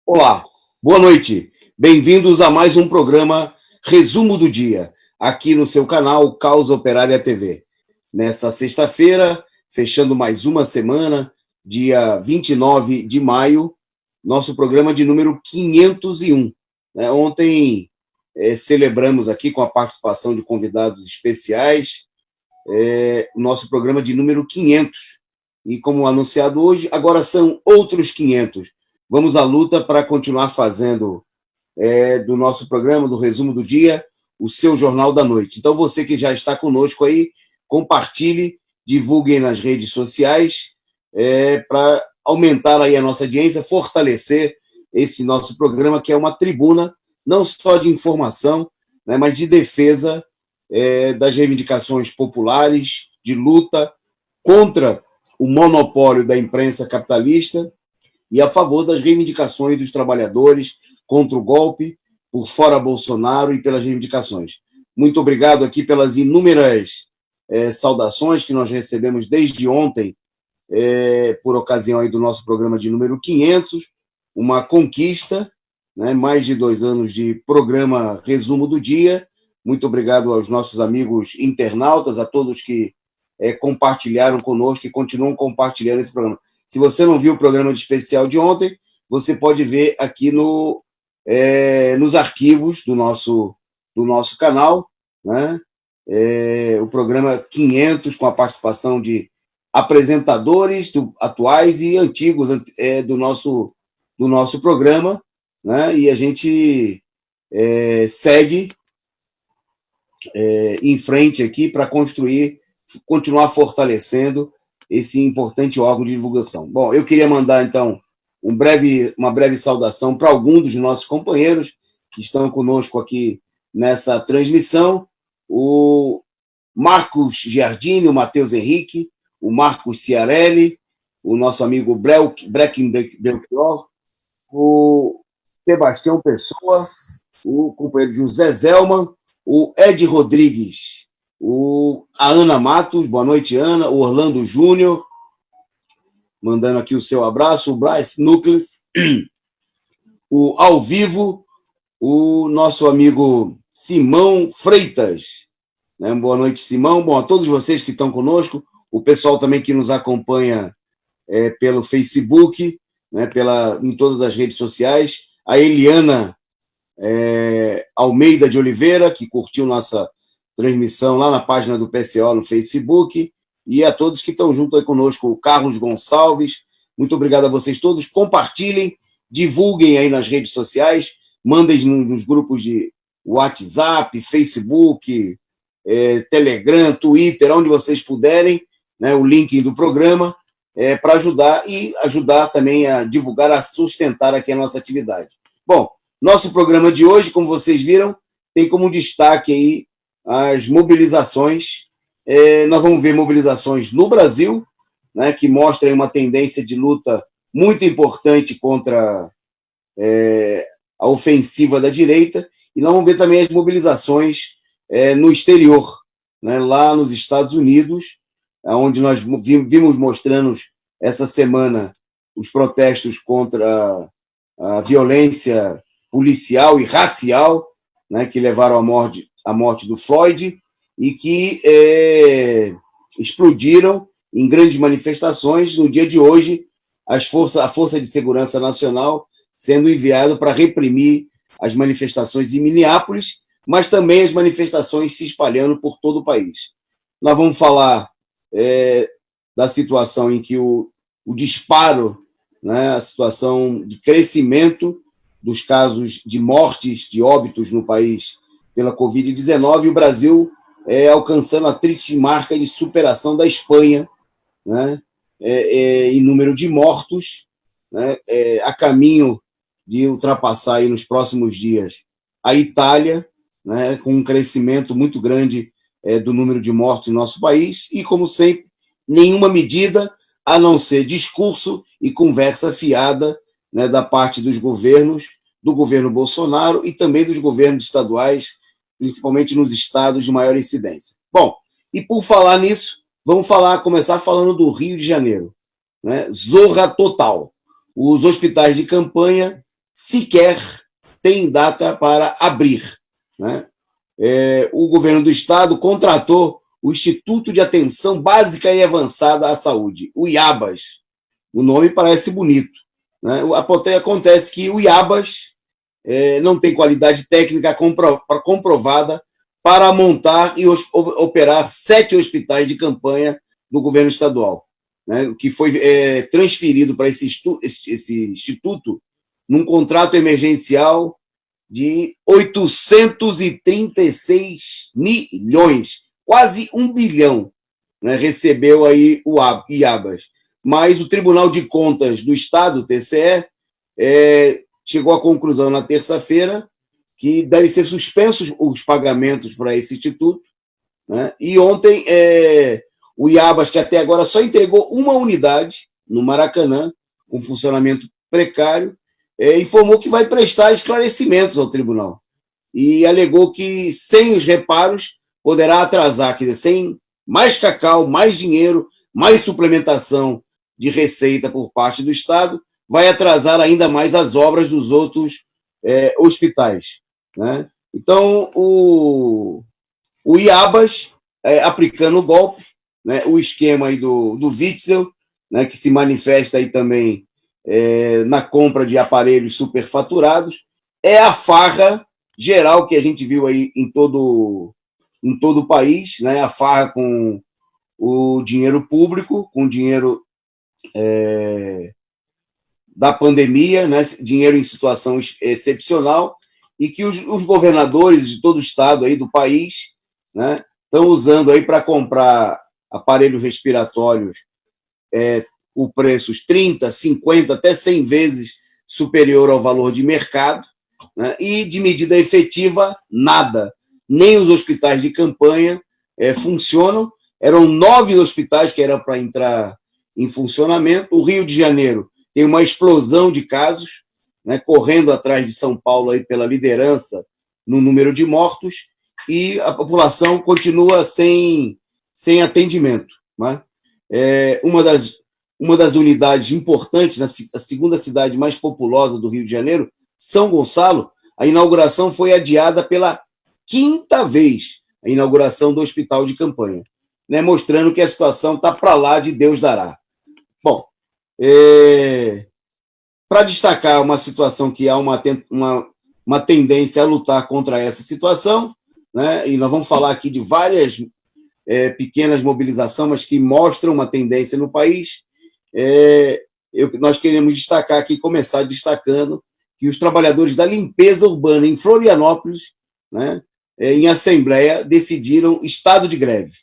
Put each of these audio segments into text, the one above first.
Olá, boa noite. Bem-vindos a mais um programa Resumo do Dia, aqui no seu canal Causa Operária TV. Nessa sexta-feira, fechando mais uma semana, dia 29 de maio, nosso programa de número 501. Ontem celebramos aqui com a participação de convidados especiais o nosso programa de número 500. E como anunciado hoje, agora são outros 500. Vamos à luta para continuar fazendo do nosso programa, do Resumo do Dia, o seu Jornal da Noite. Então, você que já está conosco aí, compartilhe, divulguem nas redes sociais para aumentar aí a nossa audiência, fortalecer esse nosso programa, que é uma tribuna não só de informação, né, mas de defesa das reivindicações populares, de luta contra o monopólio da imprensa capitalista e a favor das reivindicações dos trabalhadores contra o golpe, por fora Bolsonaro e pelas reivindicações. Muito obrigado aqui pelas inúmeras saudações que nós recebemos desde ontem, por ocasião aí do nosso programa de número 500, uma conquista, né, mais de 2 anos de programa Resumo do Dia. Muito obrigado aos nossos amigos internautas, a todos que compartilharam conosco e continuam compartilhando esse programa. Se você não viu o programa de especial de ontem, você pode ver aqui nos arquivos do nosso canal, né? O programa 500, com a participação de apresentadores atuais e antigos do nosso programa, né? E a gente segue em frente aqui para continuar fortalecendo esse importante órgão de divulgação. Bom, eu queria mandar, então, uma breve saudação para alguns dos nossos companheiros que estão conosco aqui nessa transmissão: o Marcos Giardini, o Matheus Henrique, o Marcos Ciarelli, o nosso amigo Brecken Belchior, o Sebastião Pessoa, o companheiro José Zelman, o Ed Rodrigues, a Ana Matos, boa noite, Ana, o Orlando Júnior, mandando aqui o seu abraço, o Bryce Núcleos, o Ao Vivo, o nosso amigo Simão Freitas. Né? Boa noite, Simão. Bom, a todos vocês que estão conosco, o pessoal também que nos acompanha pelo Facebook, né, em todas as redes sociais, a Eliana Almeida de Oliveira, que curtiu nossa transmissão lá na página do PCO no Facebook, e a todos que estão junto aí conosco, o Carlos Gonçalves, muito obrigado a vocês todos, compartilhem, divulguem aí nas redes sociais, mandem nos grupos de WhatsApp, Facebook, Telegram, Twitter, onde vocês puderem, né, o link do programa, para ajudar também a divulgar, a sustentar aqui a nossa atividade. Bom, nosso programa de hoje, como vocês viram, tem como destaque aí as mobilizações. Nós vamos ver mobilizações no Brasil, né, que mostram uma tendência de luta muito importante contra a ofensiva da direita, e nós vamos ver também as mobilizações no exterior, né, lá nos Estados Unidos, onde nós vimos mostrando essa semana os protestos contra a violência policial e racial, né, que levaram à morte do Floyd e que explodiram em grandes manifestações. No dia de hoje, a Força de Segurança Nacional sendo enviada para reprimir as manifestações em Minneapolis, mas também as manifestações se espalhando por todo o país. Nós vamos falar da situação em que o disparo, né, a situação de crescimento dos casos de mortes, de óbitos no país pela Covid-19, e o Brasil alcançando a triste marca de superação da Espanha, né, em número de mortos, né, a caminho de ultrapassar aí nos próximos dias a Itália, né, com um crescimento muito grande do número de mortos no nosso país, e, como sempre, nenhuma medida a não ser discurso e conversa fiada, né, da parte dos governos, do governo Bolsonaro e também dos governos estaduais, principalmente nos estados de maior incidência. Bom, e por falar nisso, vamos começar falando do Rio de Janeiro, né? Zorra total. Os hospitais de campanha sequer têm data para abrir, né? O governo do estado contratou o Instituto de Atenção Básica e Avançada à Saúde, o IABAS. O nome parece bonito, né? Acontece que o IABAS não tem qualidade técnica comprovada para montar e operar 7 hospitais de campanha do governo estadual, né? Que foi transferido para esse instituto num contrato emergencial de 836 milhões, quase 1 bilhão, né, recebeu aí o IABAS. Mas o Tribunal de Contas do Estado, o TCE, chegou à conclusão na terça-feira que devem ser suspensos os pagamentos para esse instituto, né? E ontem o IABAS, que até agora só entregou uma unidade no Maracanã, com funcionamento precário, informou que vai prestar esclarecimentos ao tribunal e alegou que, sem os reparos, poderá atrasar, quer dizer, sem mais cacau, mais dinheiro, mais suplementação de receita por parte do Estado, vai atrasar ainda mais as obras dos outros hospitais, né? Então, o IABAS, aplicando o golpe, né, o esquema aí do Witzel, né, que se manifesta aí também na compra de aparelhos superfaturados, é a farra geral que a gente viu aí em todo o país, né, a farra com o dinheiro público, com o dinheiro da pandemia, né, dinheiro em situação excepcional, e que os governadores de todo o estado aí do país, né, estão usando aí para comprar aparelhos respiratórios por preços 30, 50, até 100 vezes superior ao valor de mercado, né, e de medida efetiva, nada. Nem os hospitais de campanha funcionam. Eram 9 hospitais que eram para entrar em funcionamento. O Rio de Janeiro tem uma explosão de casos, né, correndo atrás de São Paulo aí pela liderança no número de mortos, e a população continua sem atendimento, né? Uma das unidades importantes, a segunda cidade mais populosa do Rio de Janeiro, São Gonçalo, a inauguração foi adiada pela quinta vez a inauguração do hospital de campanha, né, mostrando que a situação está para lá de Deus dará. Bom, para destacar uma situação que há uma tendência a lutar contra essa situação, né, e nós vamos falar aqui de várias pequenas mobilizações, mas que mostram uma tendência no país, nós queremos destacar aqui, começar destacando que os trabalhadores da limpeza urbana em Florianópolis, né, em assembleia, decidiram estado de greve.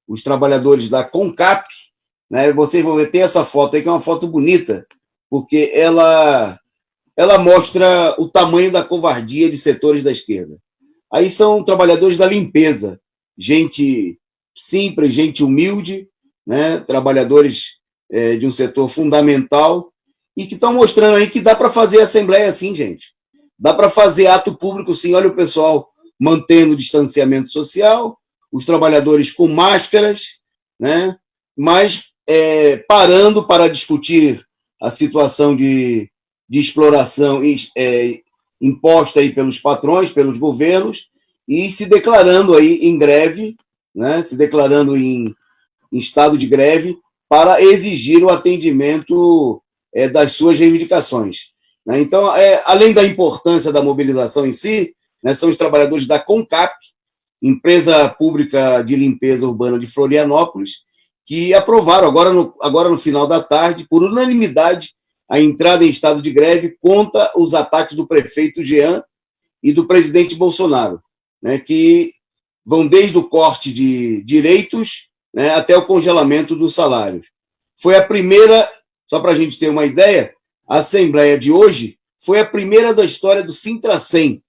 Os trabalhadores da CONCAP, né, vocês vão ver, tem essa foto aí, que é uma foto bonita, porque ela mostra o tamanho da covardia de setores da esquerda. Aí são trabalhadores da limpeza, gente simples, gente humilde, né, trabalhadores de um setor fundamental, e que estão mostrando aí que dá para fazer assembleia assim, gente. Dá para fazer ato público, sim. Olha o pessoal mantendo o distanciamento social, os trabalhadores com máscaras, né, mas parando para discutir a situação de exploração imposta aí pelos patrões, pelos governos, e se declarando aí em greve, né, se declarando em estado de greve para exigir o atendimento das suas reivindicações. Né? Então, além da importância da mobilização em si, né, são os trabalhadores da CONCAP, empresa pública de limpeza urbana de Florianópolis, que aprovaram agora no final da tarde, por unanimidade, a entrada em estado de greve contra os ataques do prefeito Jean e do presidente Bolsonaro, né, que vão desde o corte de direitos, né, até o congelamento dos salários. Foi a primeira, só para a gente ter uma ideia, a assembleia de hoje foi a primeira da história do Sintracem,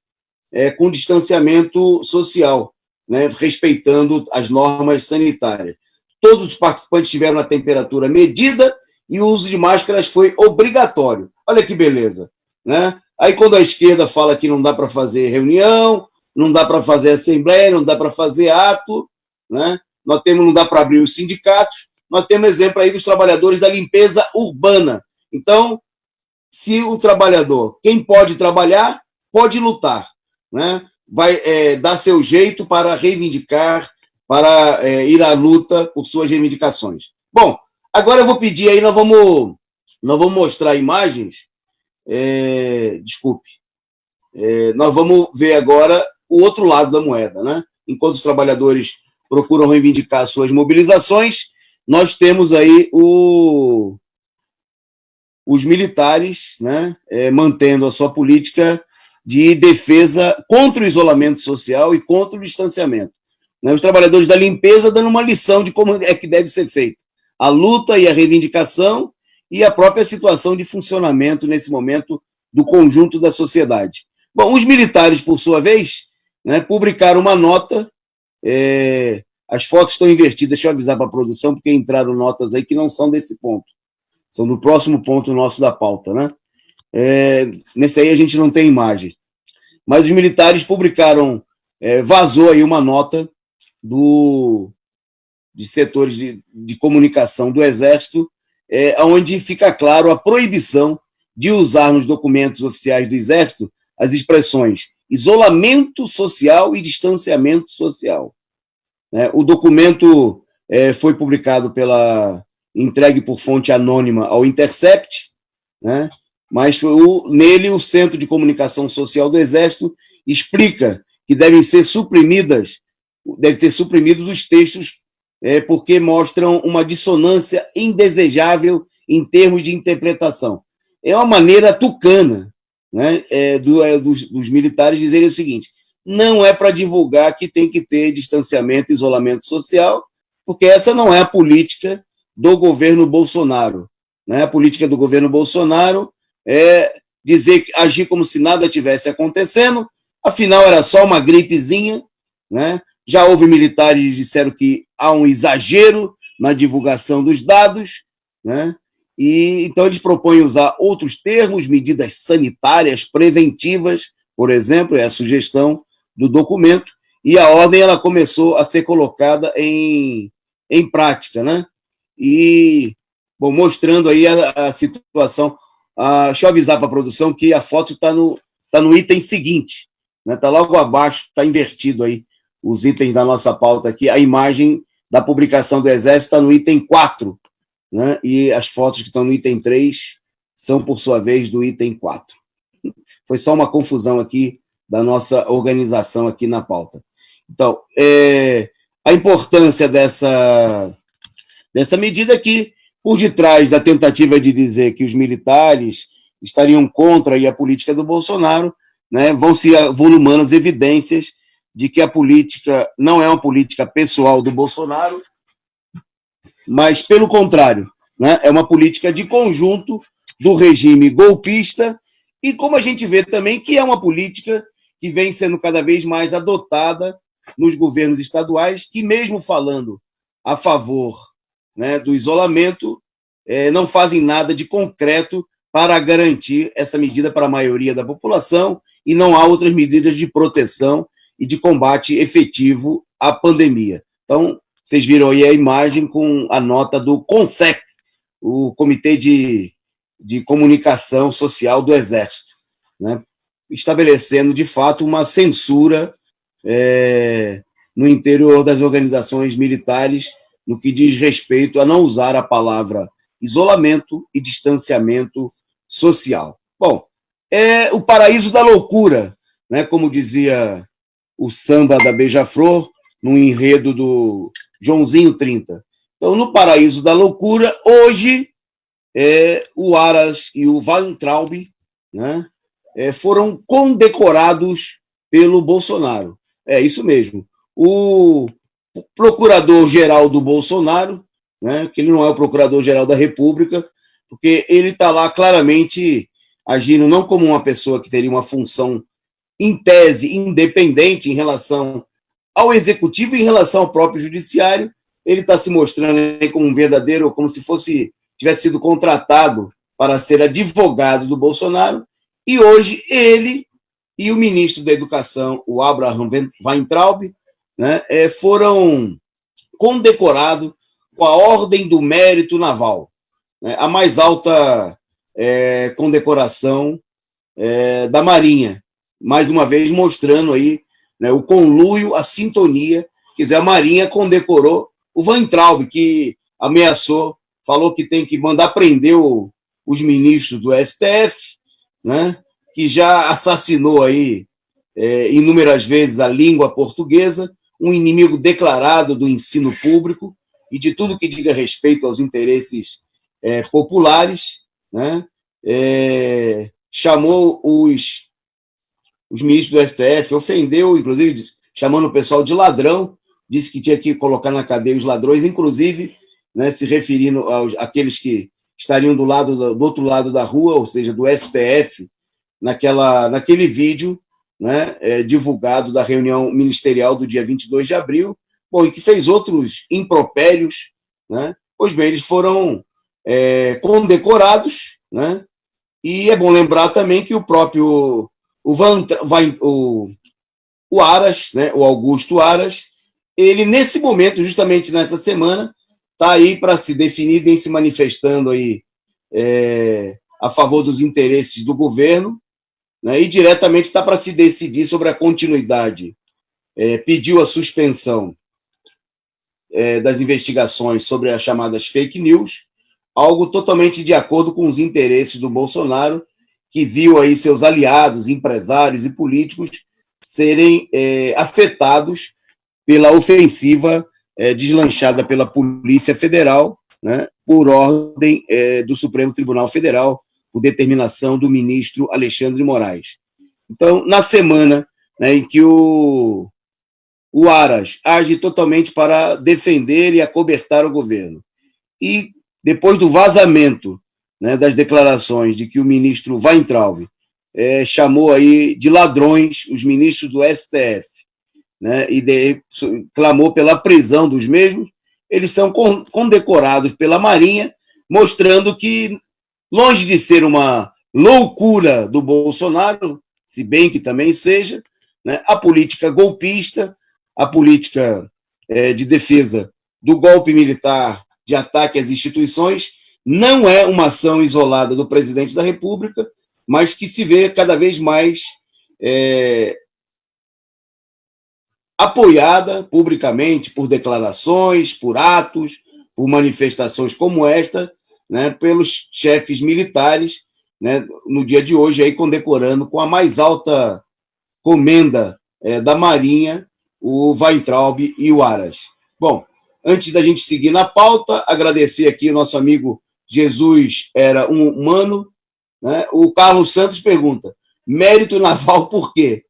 com distanciamento social, né, respeitando as normas sanitárias. Todos os participantes tiveram a temperatura medida e o uso de máscaras foi obrigatório. Olha que beleza. Né? Aí, quando a esquerda fala que não dá para fazer reunião, não dá para fazer assembleia, não dá para fazer ato, né? Não dá para abrir os sindicatos, nós temos exemplo aí dos trabalhadores da limpeza urbana. Então, se o trabalhador, quem pode trabalhar, pode lutar, né? Vai dar seu jeito para reivindicar, para ir à luta por suas reivindicações. Bom, agora eu vou pedir aí, nós vamos mostrar imagens, nós vamos ver agora o outro lado da moeda, né? Enquanto os trabalhadores procuram reivindicar suas mobilizações, nós temos aí os militares, né, mantendo a sua política de defesa contra o isolamento social e contra o distanciamento. Né? Os trabalhadores da limpeza dando uma lição de como é que deve ser feita a luta e a reivindicação e a própria situação de funcionamento, nesse momento, do conjunto da sociedade. Bom, os militares, por sua vez, né, publicaram uma nota, as fotos estão invertidas, deixa eu avisar para a produção, porque entraram notas aí que não são desse ponto, são do próximo ponto nosso da pauta, né? Nesse aí a gente não tem imagem. Mas os militares publicaram, vazou aí uma nota de setores de comunicação do Exército, onde fica claro a proibição de usar nos documentos oficiais do Exército as expressões isolamento social e distanciamento social. O documento foi publicado entregue por fonte anônima ao Intercept, né? Mas nele o Centro de Comunicação Social do Exército explica que devem ter suprimidos os textos porque mostram uma dissonância indesejável em termos de interpretação. É uma maneira tucana, né, dos militares dizerem o seguinte: não é para divulgar que tem que ter distanciamento e isolamento social, porque essa não é a política do governo Bolsonaro. Né? A política do governo Bolsonaro é agir como se nada tivesse acontecendo, afinal era só uma gripezinha, né? Já houve militares que disseram que há um exagero na divulgação dos dados, né? E então eles propõem usar outros termos, medidas sanitárias preventivas, por exemplo, é a sugestão do documento, e a ordem ela começou a ser colocada em prática, né? E, bom, mostrando aí a situação. Deixa eu avisar para a produção que a foto está no item seguinte, né? Está logo abaixo, está invertido aí os itens da nossa pauta aqui. A imagem da publicação do Exército está no item 4, né? E as fotos que estão no item 3 são, por sua vez, do item 4. Foi só uma confusão aqui da nossa organização aqui na pauta. Então, a importância dessa medida aqui, por detrás da tentativa de dizer que os militares estariam contra a política do Bolsonaro, né, vão se avolumando as evidências de que a política não é uma política pessoal do Bolsonaro, mas, pelo contrário, né, é uma política de conjunto do regime golpista, e como a gente vê também que é uma política que vem sendo cada vez mais adotada nos governos estaduais, que mesmo falando a favor, né, do isolamento, não fazem nada de concreto para garantir essa medida para a maioria da população, e não há outras medidas de proteção e de combate efetivo à pandemia. Então, vocês viram aí a imagem com a nota do CONSEC, o Comitê de Comunicação Social do Exército, né, estabelecendo, de fato, uma censura no interior das organizações militares no que diz respeito a não usar a palavra isolamento e distanciamento social. Bom, é o paraíso da loucura, né, como dizia o samba da Beija-Flor, no enredo do Joãozinho 30. Então, no paraíso da loucura, hoje, o Aras e o Weintraub, né, foram condecorados pelo Bolsonaro. É isso mesmo. O procurador-geral do Bolsonaro, né, que ele não é o procurador-geral da República, porque ele está lá claramente agindo não como uma pessoa que teria uma função, em tese, independente em relação ao executivo e em relação ao próprio judiciário. Ele está se mostrando como um verdadeiro, como se tivesse sido contratado para ser advogado do Bolsonaro, e hoje ele e o ministro da Educação, o Abraham Weintraub, né, foram condecorados com a Ordem do Mérito Naval, né, a mais alta condecoração da Marinha, mais uma vez mostrando aí, né, o conluio, a sintonia. Quer dizer, a Marinha condecorou o Weintraub, que ameaçou, falou que tem que mandar prender os ministros do STF, né, que já assassinou aí inúmeras vezes a língua portuguesa, um inimigo declarado do ensino público e de tudo que diga respeito aos interesses populares, né? Chamou os ministros do STF, ofendeu, inclusive, chamando o pessoal de ladrão, disse que tinha que colocar na cadeia os ladrões, inclusive, né, se referindo àqueles que estariam do outro lado da rua, ou seja, do STF, naquele vídeo, né, divulgado da reunião ministerial do dia 22 de abril, bom, e que fez outros impropérios, né? Pois bem, eles foram condecorados, né? E é bom lembrar também que o próprio o Aras, né, o Augusto Aras, ele, nesse momento, justamente nessa semana, está aí para se definir, vem se manifestando aí a favor dos interesses do governo, né, e diretamente está para se decidir sobre a continuidade. Pediu a suspensão das investigações sobre as chamadas fake news, algo totalmente de acordo com os interesses do Bolsonaro, que viu aí seus aliados, empresários e políticos serem afetados pela ofensiva deslanchada pela Polícia Federal, né, por ordem do Supremo Tribunal Federal, por determinação do ministro Alexandre Moraes. Então, na semana, né, em que o Aras age totalmente para defender e acobertar o governo, e depois do vazamento, né, das declarações de que o ministro Weintraub chamou aí de ladrões os ministros do STF, né, e clamou pela prisão dos mesmos, eles são condecorados pela Marinha, mostrando que, longe de ser uma loucura do Bolsonaro, se bem que também seja, né, a política golpista, a política de defesa do golpe militar, de ataque às instituições, não é uma ação isolada do presidente da República, mas que se vê cada vez mais apoiada publicamente por declarações, por atos, por manifestações como esta, né, pelos chefes militares, né, no dia de hoje, aí, condecorando com a mais alta comenda da Marinha, o Weintraub e o Aras. Bom, antes da gente seguir na pauta, agradecer aqui o nosso amigo Jesus Era um Humano, né? O Carlos Santos pergunta, mérito naval por quê?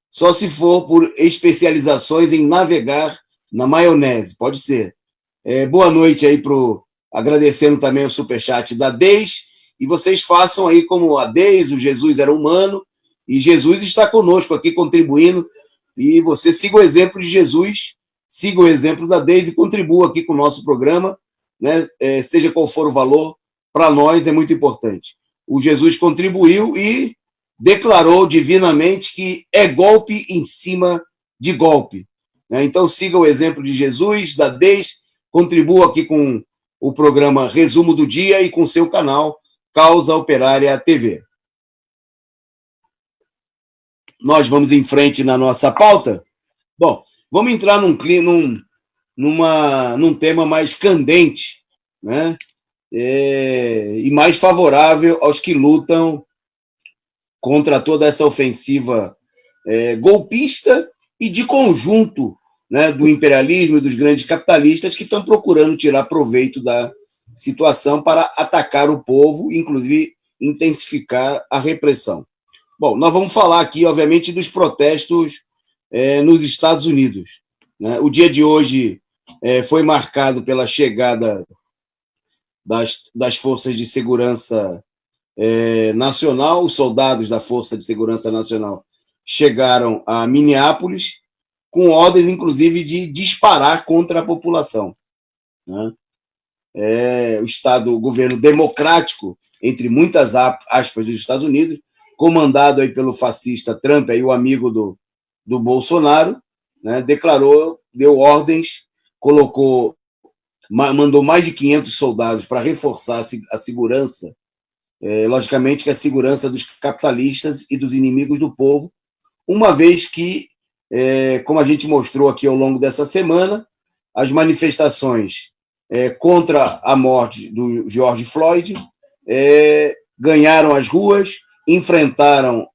Só se for por especializações em navegar na maionese, pode ser. Boa noite aí agradecendo também o superchat da Deis, e vocês façam aí como a Deis, o Jesus Era Humano, e Jesus está conosco aqui contribuindo, e você siga o exemplo de Jesus, siga o exemplo da Deis e contribua aqui com o nosso programa, né? Seja qual for o valor, para nós é muito importante. O Jesus contribuiu e declarou divinamente que é golpe em cima de golpe, né? Então siga o exemplo de Jesus, da Deis, contribua aqui com o programa Resumo do Dia e com seu canal Causa Operária TV. Nós vamos em frente na nossa pauta. Bom, vamos entrar num tema mais candente, né? E mais favorável aos que lutam contra toda essa ofensiva golpista e de conjunto, né, do imperialismo e dos grandes capitalistas que estão procurando tirar proveito da situação para atacar o povo, inclusive intensificar a repressão. Bom, nós vamos falar aqui, obviamente, dos protestos nos Estados Unidos, né? O dia de hoje foi marcado pela chegada das forças de segurança nacional, os soldados da Força de Segurança Nacional chegaram a Minneapolis com ordens, inclusive, de disparar contra a população, né? O governo democrático, entre muitas aspas, dos Estados Unidos, comandado aí pelo fascista Trump, aí o amigo do Bolsonaro, né, deu ordens, mandou mais de 500 soldados para reforçar a segurança, logicamente que a segurança dos capitalistas e dos inimigos do povo, uma vez que, como a gente mostrou aqui ao longo dessa semana, as manifestações contra a morte do George Floyd ganharam as ruas, enfrentaram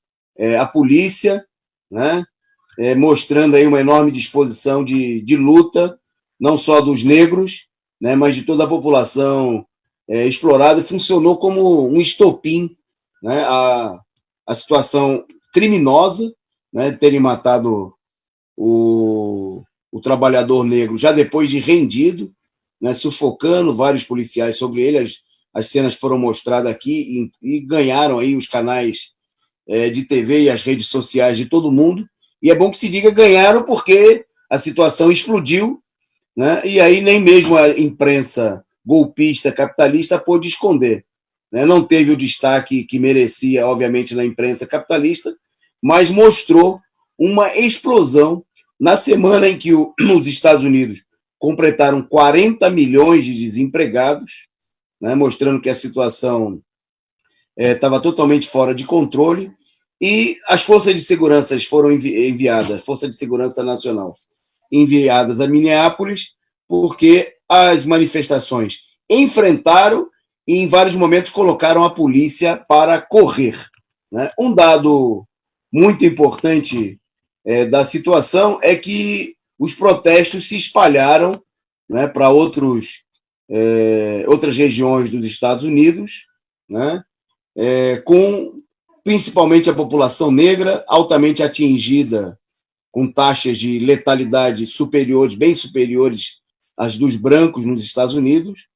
a polícia, né, mostrando aí uma enorme disposição de luta, não só dos negros, né, mas de toda a população explorada. Funcionou como um estopim, né, a situação criminosa, né, de terem matado o trabalhador negro já depois de rendido, né, sufocando vários policiais sobre ele. As cenas foram mostradas aqui e ganharam aí os canais de TV e as redes sociais de todo mundo. E é bom que se diga ganharam porque a situação explodiu, né, e aí nem mesmo a imprensa golpista, capitalista pôde esconder, né? Não teve o destaque que merecia, obviamente, na imprensa capitalista, mas mostrou uma explosão na semana em que os Estados Unidos completaram 40 milhões de desempregados, né, mostrando que a situação estava totalmente fora de controle, e as forças de segurança foram enviadas, Força de Segurança Nacional, enviadas a Minneapolis, porque as manifestações enfrentaram e, em vários momentos, colocaram a polícia para correr, né? Um dado muito importante da situação é que os protestos se espalharam, né, para outras regiões dos Estados Unidos, né, com principalmente a população negra altamente atingida, com taxas de letalidade superiores, bem superiores às dos brancos nos Estados Unidos,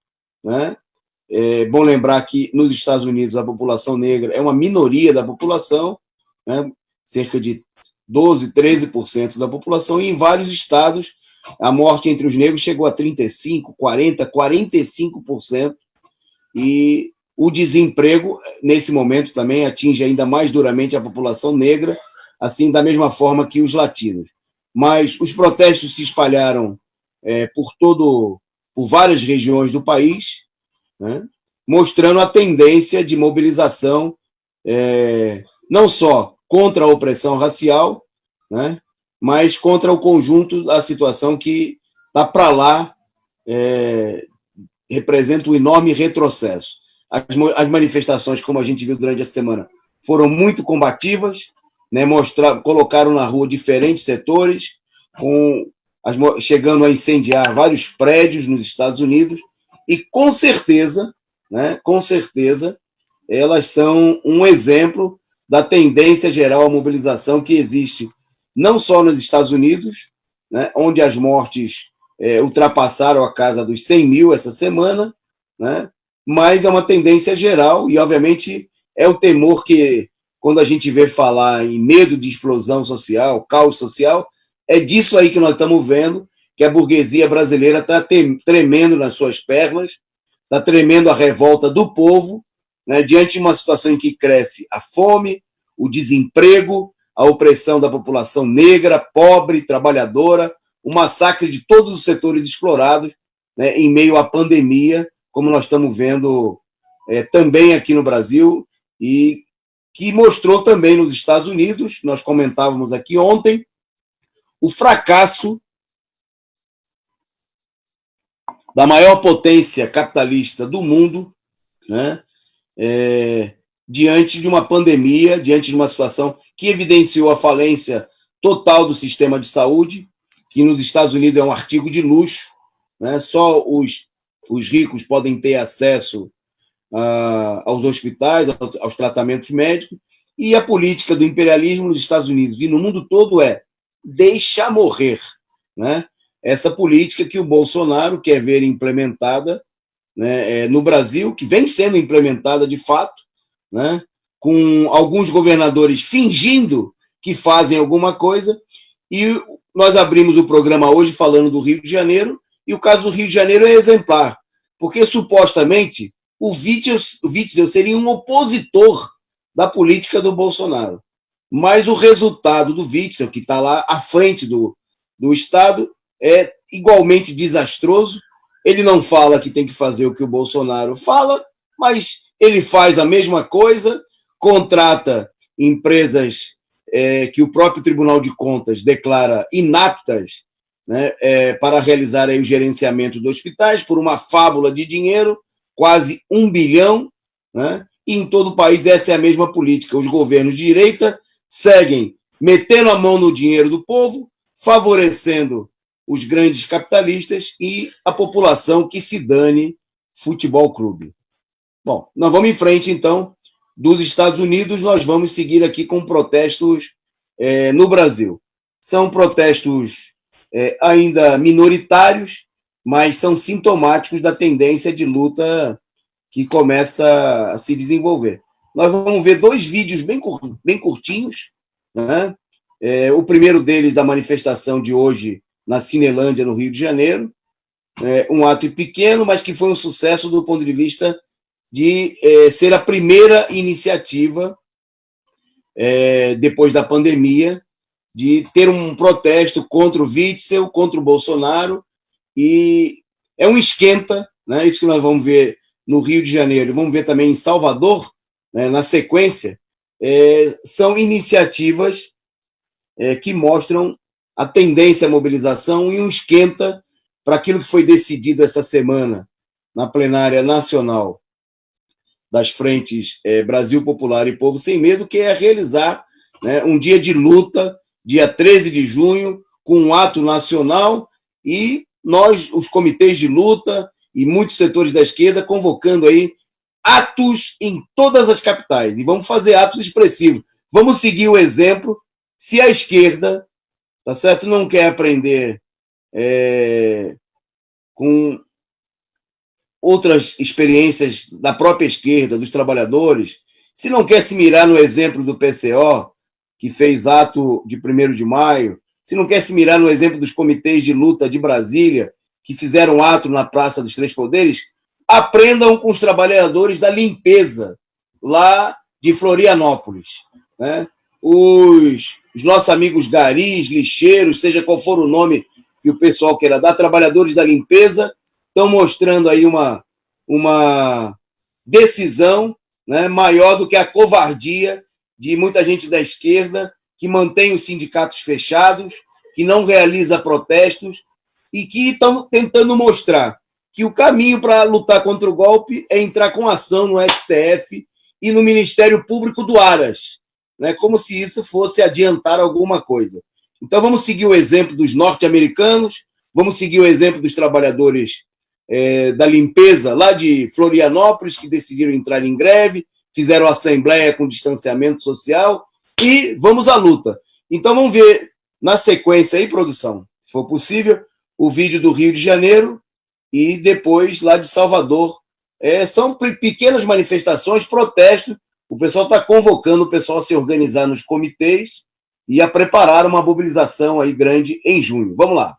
né? É bom lembrar que nos Estados Unidos a população negra é uma minoria da população, né? Cerca de 12%, 13% da população, e em vários estados a morte entre os negros chegou a 35%, 40%, 45%, e o desemprego, nesse momento, também atinge ainda mais duramente a população negra, assim, da mesma forma que os latinos. Mas os protestos se espalharam por várias regiões do país, né, mostrando a tendência de mobilização não só contra a opressão racial, né, mas contra o conjunto da situação que está para lá, representa um enorme retrocesso. As manifestações, como a gente viu durante a semana, foram muito combativas, né, colocaram na rua diferentes setores, chegando a incendiar vários prédios nos Estados Unidos, e com certeza, elas são um exemplo da tendência geral à mobilização que existe não só nos Estados Unidos, né, onde as mortes ultrapassaram a casa dos 100 mil essa semana, né, mas é uma tendência geral e, obviamente, é o temor que, quando a gente vê falar em medo de explosão social, caos social, é disso aí que nós estamos vendo, que a burguesia brasileira está tremendo nas suas pernas, está tremendo a revolta do povo, né, diante de uma situação em que cresce a fome, o desemprego, a opressão da população negra, pobre, trabalhadora, o massacre de todos os setores explorados, né, em meio à pandemia, como nós estamos vendo também aqui no Brasil, e que mostrou também nos Estados Unidos, nós comentávamos aqui ontem, o fracasso da maior potência capitalista do mundo, né, diante de uma pandemia, diante de uma situação que evidenciou a falência total do sistema de saúde, que nos Estados Unidos é um artigo de luxo, né, só os ricos podem ter acesso aos hospitais, aos tratamentos médicos, e a política do imperialismo nos Estados Unidos e no mundo todo é deixa morrer, né? Essa política que o Bolsonaro quer ver implementada, né, no Brasil, que vem sendo implementada de fato, né, com alguns governadores fingindo que fazem alguma coisa, e nós abrimos o programa hoje falando do Rio de Janeiro, e o caso do Rio de Janeiro é exemplar, porque supostamente o Witzel seria um opositor da política do Bolsonaro, mas o resultado do Witzel, que está lá à frente do Estado, é igualmente desastroso. Ele não fala que tem que fazer o que o Bolsonaro fala, mas ele faz a mesma coisa, contrata empresas que o próprio Tribunal de Contas declara inaptas, né, para realizar aí o gerenciamento dos hospitais por uma fábula de dinheiro, quase 1 bilhão, né, e em todo o país essa é a mesma política. Os governos de direita seguem metendo a mão no dinheiro do povo, favorecendo os grandes capitalistas e a população que se dane futebol clube. Bom, nós vamos em frente, então. Dos Estados Unidos, nós vamos seguir aqui com protestos no Brasil. São protestos ainda minoritários, mas são sintomáticos da tendência de luta que começa a se desenvolver. Nós vamos ver 2 vídeos bem curtinhos, né? O primeiro deles da manifestação de hoje na Cinelândia, no Rio de Janeiro, um ato pequeno, mas que foi um sucesso do ponto de vista de ser a primeira iniciativa, depois da pandemia, de ter um protesto contra o Witzel, contra o Bolsonaro, e é um esquenta, né? Isso que nós vamos ver no Rio de Janeiro, vamos ver também em Salvador, né, na sequência, são iniciativas que mostram a tendência à mobilização e um esquenta para aquilo que foi decidido essa semana na plenária nacional das frentes Brasil Popular e Povo Sem Medo, que é realizar, né, um dia de luta, dia 13 de junho, com um ato nacional, e nós, os comitês de luta e muitos setores da esquerda, convocando aí atos em todas as capitais, e vamos fazer atos expressivos. Vamos seguir o exemplo. Se a esquerda, tá certo, não quer aprender com outras experiências da própria esquerda, dos trabalhadores, se não quer se mirar no exemplo do PCO, que fez ato de 1º de maio, se não quer se mirar no exemplo dos comitês de luta de Brasília, que fizeram ato na Praça dos Três Poderes, aprendam com os trabalhadores da limpeza, lá de Florianópolis, né? Os nossos amigos garis, lixeiros, seja qual for o nome que o pessoal queira dar, trabalhadores da limpeza, estão mostrando aí uma decisão, né, maior do que a covardia de muita gente da esquerda, que mantém os sindicatos fechados, que não realiza protestos e que estão tentando mostrar que o caminho para lutar contra o golpe é entrar com ação no STF e no Ministério Público do Aras, né? Como se isso fosse adiantar alguma coisa. Então, vamos seguir o exemplo dos norte-americanos, vamos seguir o exemplo dos trabalhadores da limpeza lá de Florianópolis, que decidiram entrar em greve, fizeram assembleia com distanciamento social, e vamos à luta. Então, vamos ver na sequência aí, produção, se for possível, o vídeo do Rio de Janeiro e depois lá de Salvador. São pequenas manifestações, protestos. O pessoal está convocando o pessoal a se organizar nos comitês e a preparar uma mobilização aí grande em junho. Vamos lá.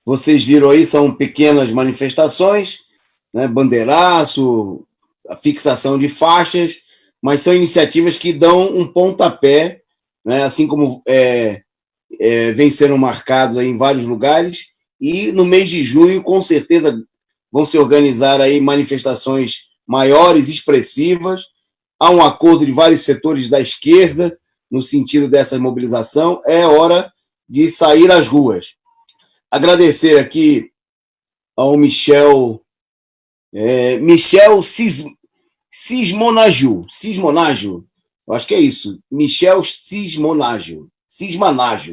Vocês viram aí, são pequenas manifestações, né, bandeiraço, a fixação de faixas, mas são iniciativas que dão um pontapé, né, assim como vem sendo marcados aí em vários lugares, e no mês de junho, com certeza, vão se organizar aí manifestações maiores, expressivas. Há um acordo de vários setores da esquerda no sentido dessa mobilização. É hora de sair às ruas. Agradecer aqui ao Michel Cismonágio, eu acho que é isso, Michel Cismonágio,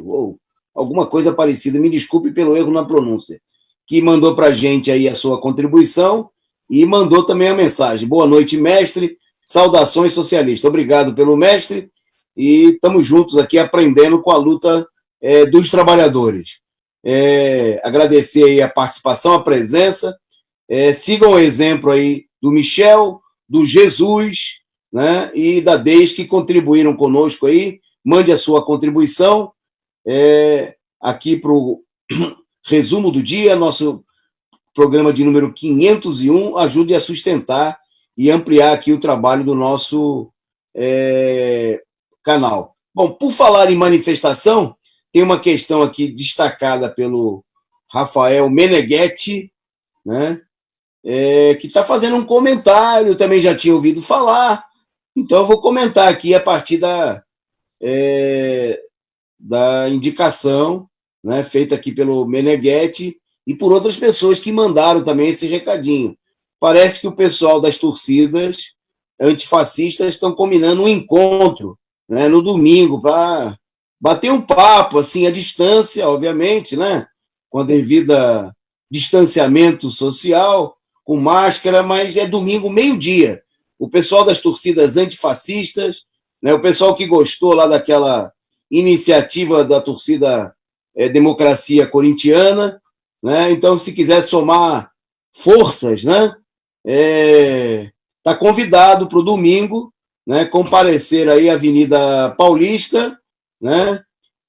ou alguma coisa parecida, me desculpe pelo erro na pronúncia, que mandou para a gente aí a sua contribuição e mandou também a mensagem. Boa noite, mestre, saudações socialistas. Obrigado pelo mestre e estamos juntos aqui aprendendo com a luta dos trabalhadores. Agradecer aí a participação, a presença. Sigam o exemplo aí do Michel, do Jesus, né, e da Deis, que contribuíram conosco aí. Mande a sua contribuição aqui para o resumo do dia, nosso programa de número 501. Ajude a sustentar e ampliar aqui o trabalho do nosso canal. Bom, por falar em manifestação, tem uma questão aqui destacada pelo Rafael Meneghetti, né, que está fazendo um comentário, eu também já tinha ouvido falar, então eu vou comentar aqui a partir da indicação, né, feita aqui pelo Meneghetti e por outras pessoas que mandaram também esse recadinho. Parece que o pessoal das torcidas antifascistas estão combinando um encontro, né, no domingo para bater um papo, assim, à distância, obviamente, né, com a devida distanciamento social, com máscara, mas é domingo, meio-dia. O pessoal das torcidas antifascistas, né, o pessoal que gostou lá daquela iniciativa da torcida Democracia Corintiana, né, então, se quiser somar forças, né, está convidado para o domingo, né, comparecer aí à Avenida Paulista, né,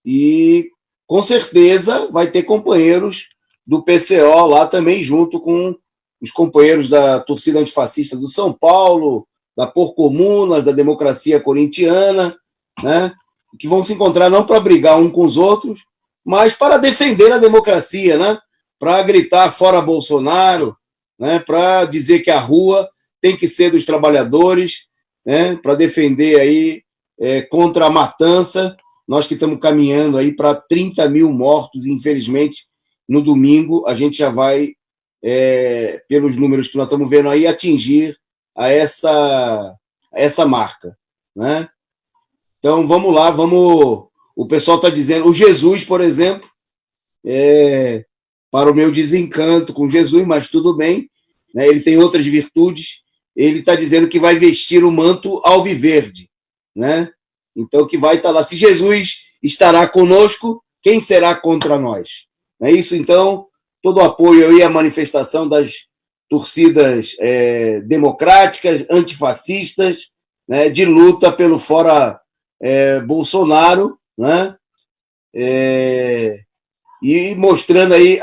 e com certeza vai ter companheiros do PCO lá também, junto com os companheiros da torcida antifascista do São Paulo, da Porcomunas, da Democracia Corintiana, né, que vão se encontrar não para brigar um com os outros, mas para defender a democracia, né, para gritar fora Bolsonaro, né, para dizer que a rua tem que ser dos trabalhadores, né, para defender aí contra a matança. Nós que estamos caminhando aí para 30 mil mortos, e, infelizmente, no domingo a gente já vai, pelos números que nós estamos vendo aí, atingir a essa marca, né? Então, vamos lá, vamos... O pessoal está dizendo... O Jesus, por exemplo, para o meu desencanto com Jesus, mas tudo bem, né? Ele tem outras virtudes. Ele está dizendo que vai vestir o manto alviverde, né? Então, que vai estar lá. Se Jesus estará conosco, quem será contra nós? Não é isso? Então, todo o apoio aí à manifestação das torcidas democráticas, antifascistas, né, de luta pelo fora Bolsonaro, né? E mostrando aí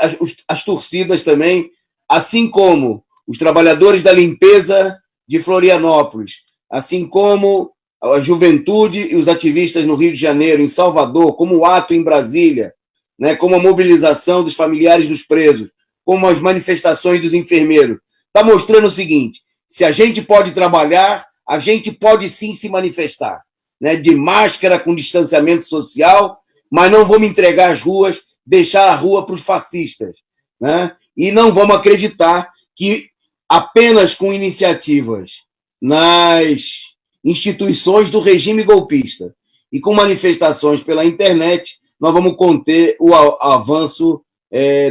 as torcidas também, assim como os trabalhadores da limpeza de Florianópolis, assim como a juventude e os ativistas no Rio de Janeiro, em Salvador, como o ato em Brasília, né, como a mobilização dos familiares dos presos, como as manifestações dos enfermeiros. Está mostrando o seguinte: se a gente pode trabalhar, a gente pode sim se manifestar, né, de máscara, com distanciamento social, mas não vamos entregar as ruas, deixar a rua para os fascistas, né? E não vamos acreditar que apenas com iniciativas nas instituições do regime golpista e com manifestações pela internet, nós vamos conter o avanço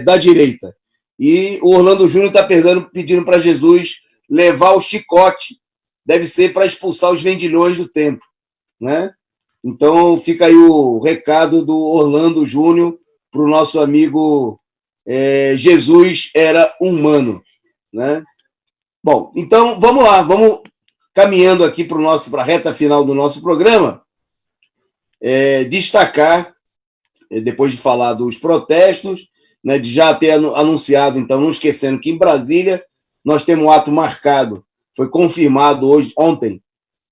da direita. E o Orlando Júnior está pedindo para Jesus levar o chicote, deve ser para expulsar os vendilhões do templo, né? Então fica aí o recado do Orlando Júnior para o nosso amigo Jesus era humano, né? Bom, então vamos lá, vamos caminhando aqui para a reta final do nosso programa, destacar, depois de falar dos protestos, né, de já ter anunciado, então, não esquecendo que em Brasília nós temos um ato marcado, foi confirmado ontem,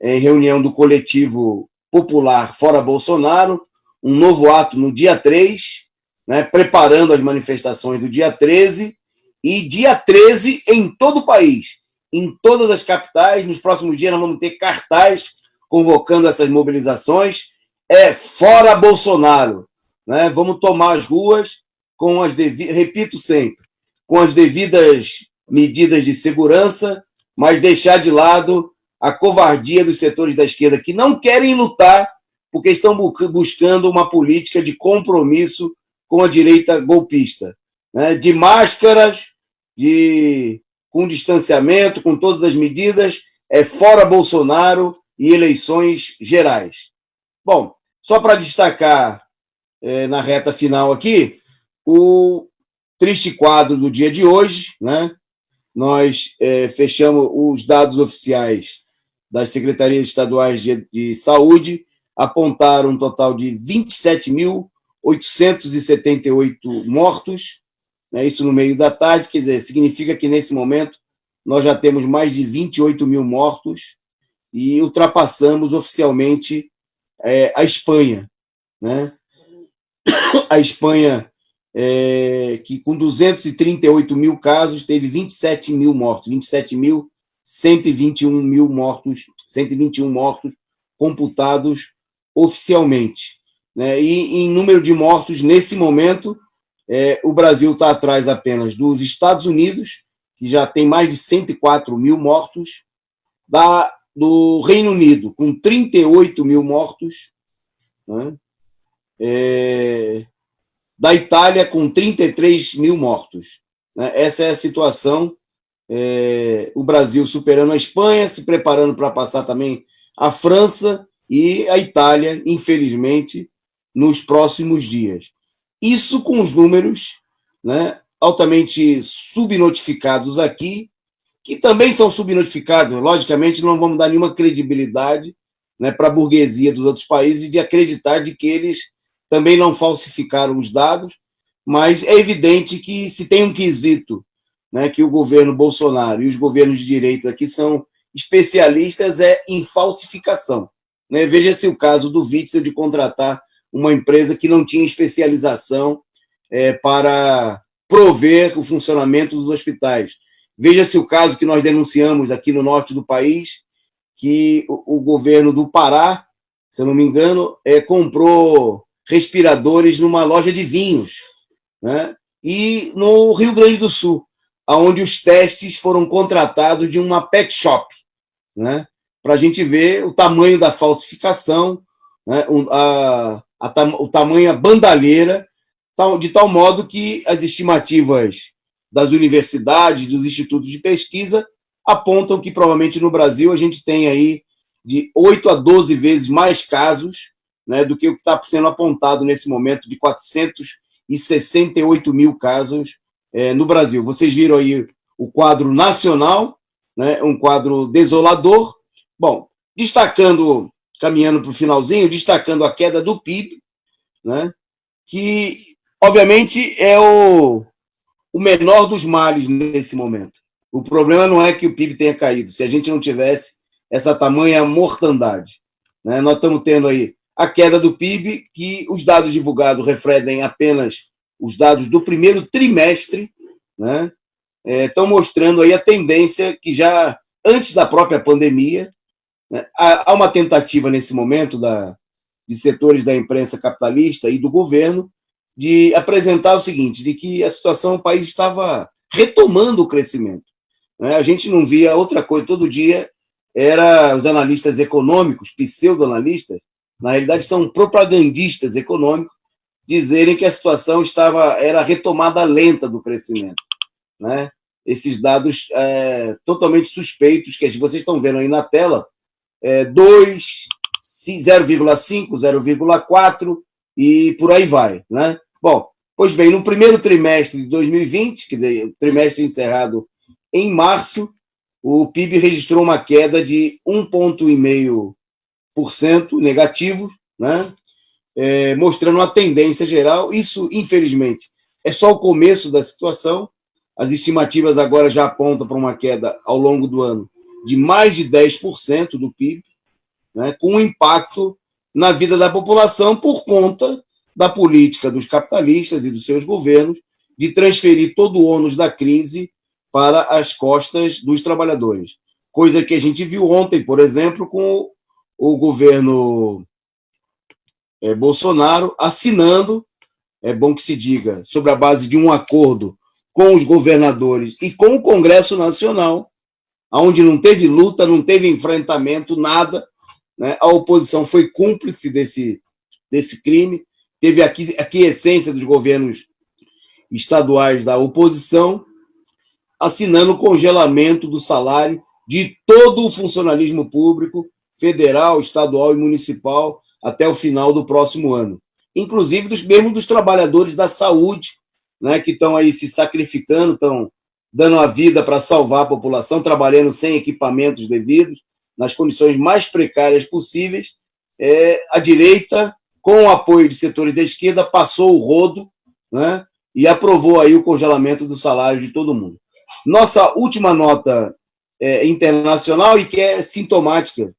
em reunião do coletivo popular Fora Bolsonaro, um novo ato no dia 3, né, preparando as manifestações do dia 13, e dia 13 em todo o país, em todas as capitais. Nos próximos dias nós vamos ter cartaz convocando essas mobilizações. Fora Bolsonaro, né? Vamos tomar as ruas com repito sempre, com as devidas medidas de segurança, mas deixar de lado a covardia dos setores da esquerda que não querem lutar porque estão buscando uma política de compromisso com a direita golpista, né? De máscaras, com distanciamento, com todas as medidas, fora Bolsonaro e eleições gerais. Bom, só para destacar na reta final aqui, o triste quadro do dia de hoje, né? Nós fechamos os dados oficiais das secretarias estaduais de saúde, apontaram um total de 27.878 mortos, né? Isso no meio da tarde, quer dizer, significa que nesse momento nós já temos mais de 28 mil mortos e ultrapassamos oficialmente a Espanha, né? A Espanha, que com 238 mil casos, teve 27 mil mortos, 27.121 mortos, 121 mortos computados oficialmente, né? E em número de mortos, nesse momento, o Brasil está atrás apenas dos Estados Unidos, que já tem mais de 104 mil mortos, do Reino Unido, com 38 mil mortos, né? Da Itália, com 33 mil mortos, né? Essa é a situação. O Brasil superando a Espanha, se preparando para passar também a França e a Itália, infelizmente, nos próximos dias. Isso com os números, né, altamente subnotificados aqui, que também são subnotificados. Logicamente, não vamos dar nenhuma credibilidade, né, para a burguesia dos outros países de acreditar de que eles também não falsificaram os dados, mas é evidente que se tem um quesito, né, que o governo Bolsonaro e os governos de direita aqui são especialistas em falsificação, né? Veja-se o caso do Witzel de contratar uma empresa que não tinha especialização para prover o funcionamento dos hospitais. Veja-se o caso que nós denunciamos aqui no norte do país, que o governo do Pará, se eu não me engano, comprou respiradores numa loja de vinhos, né? E no Rio Grande do Sul, onde os testes foram contratados de uma pet shop, né? Para a gente ver o tamanho da falsificação, né? O tamanho bandalheira de tal modo que as estimativas das universidades, dos institutos de pesquisa, apontam que provavelmente no Brasil a gente tem aí de 8 a 12 vezes mais casos, né, do que o que está sendo apontado nesse momento de 468 mil casos no Brasil. Vocês viram aí o quadro nacional, né, um quadro desolador. Bom, caminhando para o finalzinho, destacando a queda do PIB, né, que obviamente é o menor dos males nesse momento. O problema não é que o PIB tenha caído, se a gente não tivesse essa tamanha mortandade, né? Nós estamos tendo aí a queda do PIB, que os dados divulgados refletem apenas os dados do primeiro trimestre, né? Estão mostrando aí a tendência que já antes da própria pandemia, né, há uma tentativa nesse momento de setores da imprensa capitalista e do governo de apresentar o seguinte, de que a situação, o país estava retomando o crescimento, né? A gente não via outra coisa, todo dia era os analistas econômicos, pseudo-analistas, na realidade são propagandistas econômicos, dizerem que a situação era retomada lenta do crescimento, né? Esses dados totalmente suspeitos que vocês estão vendo aí na tela, 2, 0,5, 0,4 e por aí vai, né? Bom, pois bem, no primeiro trimestre de 2020, quer dizer, o trimestre encerrado em março, o PIB registrou uma queda de 1,5% negativo, né? Mostrando uma tendência geral. Isso, infelizmente, é só o começo da situação. As estimativas agora já apontam para uma queda ao longo do ano de mais de 10% do PIB, né, com um impacto na vida da população por conta da política dos capitalistas e dos seus governos de transferir todo o ônus da crise para as costas dos trabalhadores. Coisa que a gente viu ontem, por exemplo, com o governo Bolsonaro assinando, é bom que se diga, sobre a base de um acordo com os governadores e com o Congresso Nacional, onde não teve luta, não teve enfrentamento, nada, né? A oposição foi cúmplice desse crime, teve a aquiescência dos governos estaduais da oposição, assinando o congelamento do salário de todo o funcionalismo público, federal, estadual e municipal, até o final do próximo ano. Inclusive mesmo dos trabalhadores da saúde, né, que estão aí se sacrificando, estão dando a vida para salvar a população, trabalhando sem equipamentos devidos, nas condições mais precárias possíveis. A direita, com o apoio de setores da esquerda, passou o rodo, né, e aprovou aí o congelamento do salário de todo mundo. Nossa última nota internacional, e que é sintomática,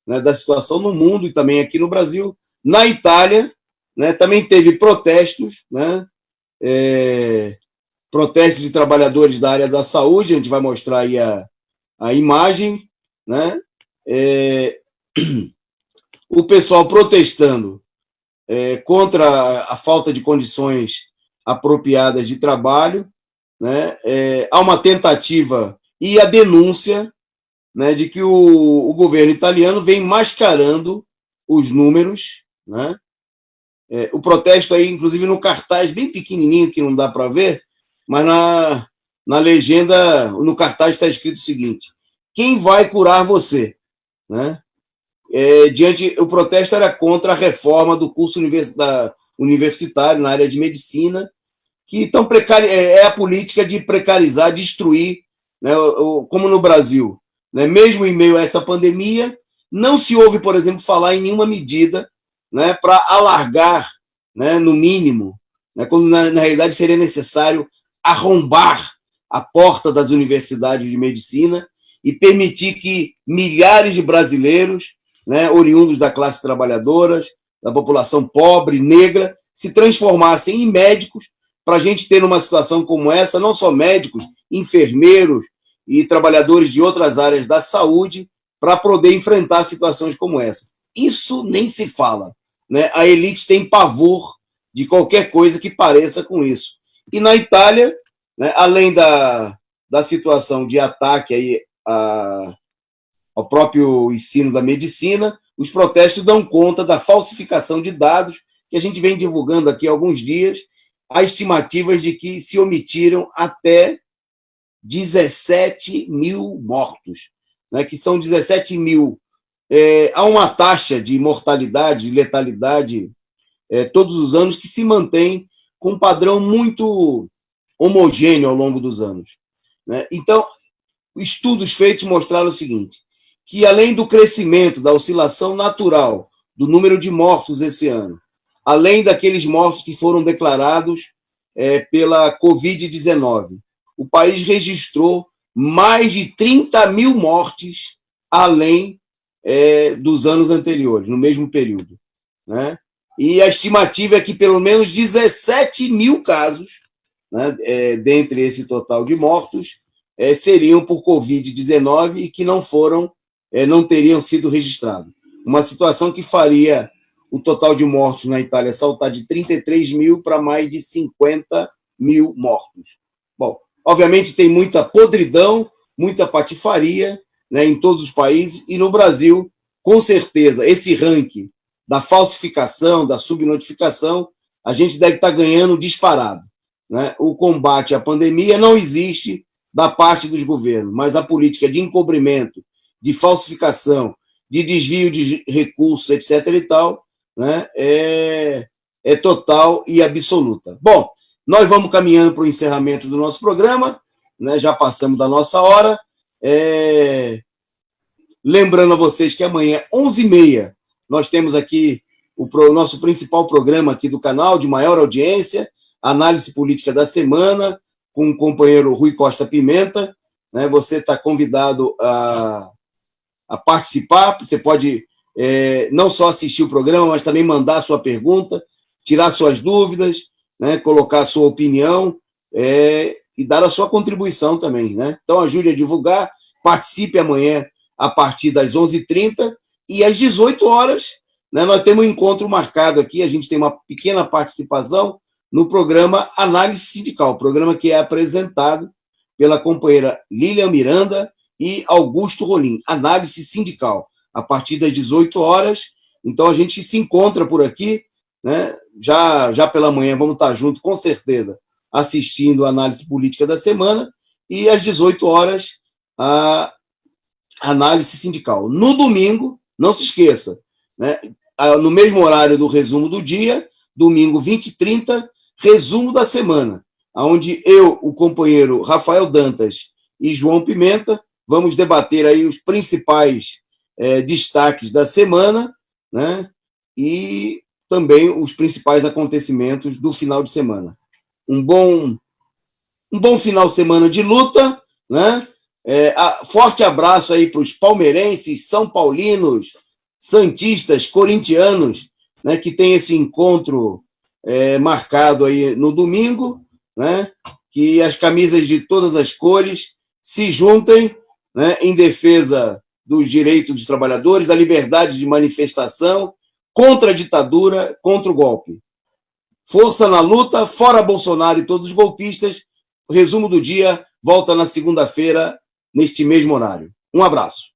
né, da situação no mundo e também aqui no Brasil, na Itália, né, também teve protestos, né, protestos de trabalhadores da área da saúde, a gente vai mostrar aí a imagem, né? O pessoal protestando contra a falta de condições apropriadas de trabalho, né? Há uma tentativa e a denúncia, né, de que o governo italiano vem mascarando os números, né? O protesto aí, inclusive no cartaz bem pequenininho, que não dá para ver, mas na legenda, no cartaz está escrito o seguinte: quem vai curar você? Né? O protesto era contra a reforma do curso universitário na área de medicina, que é a política de precarizar, destruir, né, como no Brasil. Né? Mesmo em meio a essa pandemia, não se ouve, por exemplo, falar em nenhuma medida, né, para alargar, né, no mínimo, né, quando na realidade seria necessário arrombar a porta das universidades de medicina e permitir que milhares de brasileiros, né, oriundos da classe trabalhadora, da população pobre, negra, se transformassem em médicos, para a gente ter numa situação como essa, não só médicos, enfermeiros e trabalhadores de outras áreas da saúde, para poder enfrentar situações como essa. Isso nem se fala, né? A elite tem pavor de qualquer coisa que pareça com isso. E na Itália, né, além da situação de ataque aí ao próprio ensino da medicina, os protestos dão conta da falsificação de dados que a gente vem divulgando aqui há alguns dias, há estimativas de que se omitiram até 17 mil mortos, né, que são 17 mil. Há uma taxa de mortalidade, de letalidade, todos os anos, que se mantém com um padrão muito homogêneo ao longo dos anos, né? Então, estudos feitos mostraram o seguinte, que além do crescimento, da oscilação natural do número de mortos esse ano, além daqueles mortos que foram declarados pela Covid-19, o país registrou mais de 30 mil mortes além dos anos anteriores, no mesmo período, né? E a estimativa é que pelo menos 17 mil casos, né, dentre esse total de mortos, seriam por Covid-19 e que não teriam sido registrados. Uma situação que faria o total de mortos na Itália saltar de 33 mil para mais de 50 mil mortos. Bom, obviamente tem muita podridão, muita patifaria, né, em todos os países, e no Brasil, com certeza, esse ranking da falsificação, da subnotificação, a gente deve estar ganhando disparado, né? O combate à pandemia não existe da parte dos governos, mas a política de encobrimento, de falsificação, de desvio de recursos, etc. e tal, né, é total e absoluta. Bom, nós vamos caminhando para o encerramento do nosso programa, né, já passamos da nossa hora. Lembrando a vocês que amanhã, 11h30, nós temos aqui o nosso principal programa aqui do canal, de maior audiência, Análise Política da Semana, com o companheiro Rui Costa Pimenta, né? Você está convidado a participar, você pode não só assistir o programa, mas também mandar a sua pergunta, tirar suas dúvidas, né? Colocar a sua opinião e dar a sua contribuição também, né? Então ajude a divulgar, participe amanhã a partir das 11h30 e às 18 horas, né, nós temos um encontro marcado aqui, a gente tem uma pequena participação no programa Análise Sindical, programa que é apresentado pela companheira Lilian Miranda e Augusto Rolim, Análise Sindical, a partir das 18 horas. Então a gente se encontra por aqui, né, já pela manhã vamos estar juntos, com certeza, assistindo a Análise Política da Semana, e às 18 horas a Análise Sindical. No domingo, não se esqueça, né, no mesmo horário do resumo do dia, domingo 20h30, resumo da semana, onde eu, o companheiro Rafael Dantas e João Pimenta, vamos debater aí os principais destaques da semana, né, e também os principais acontecimentos do final de semana. Um bom final de semana de luta, né? Forte abraço aí para os palmeirenses, são paulinos, santistas, corintianos, né, que tem esse encontro marcado aí no domingo, né, que as camisas de todas as cores se juntem, né, em defesa dos direitos dos trabalhadores, da liberdade de manifestação, contra a ditadura, contra o golpe. Força na luta, fora Bolsonaro e todos os golpistas. O resumo do dia volta na segunda-feira, neste mesmo horário. Um abraço.